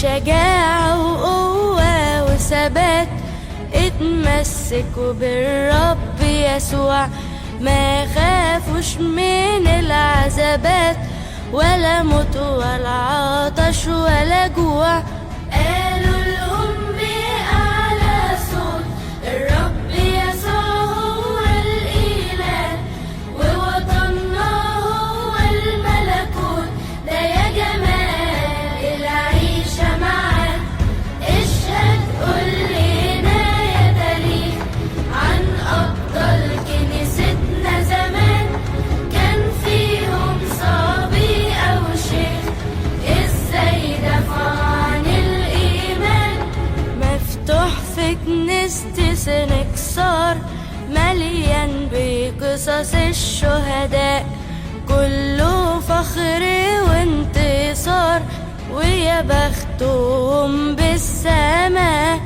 بشجاعة وقوة وثبات اتمسكوا بالرب يسوع، ما خافوش من العذابات ولا موت ولا عطش ولا جوع. قالوا لهم بأعلى صوت الرب يسوع هو الإله، ووطننا هو الملكوت، ده يا جمال العيشة معاه. اشهد قول لنا يا تاريخ عن أبطال كنيستنا زمان، كان فيهم صبي أو شيخ ازاي دافعوا عن الإيمان. مفتوح في كنيستي سنكسار مليان بقصص الشهداء، كله فخر وانتصار، ويا بختهم بالسماء.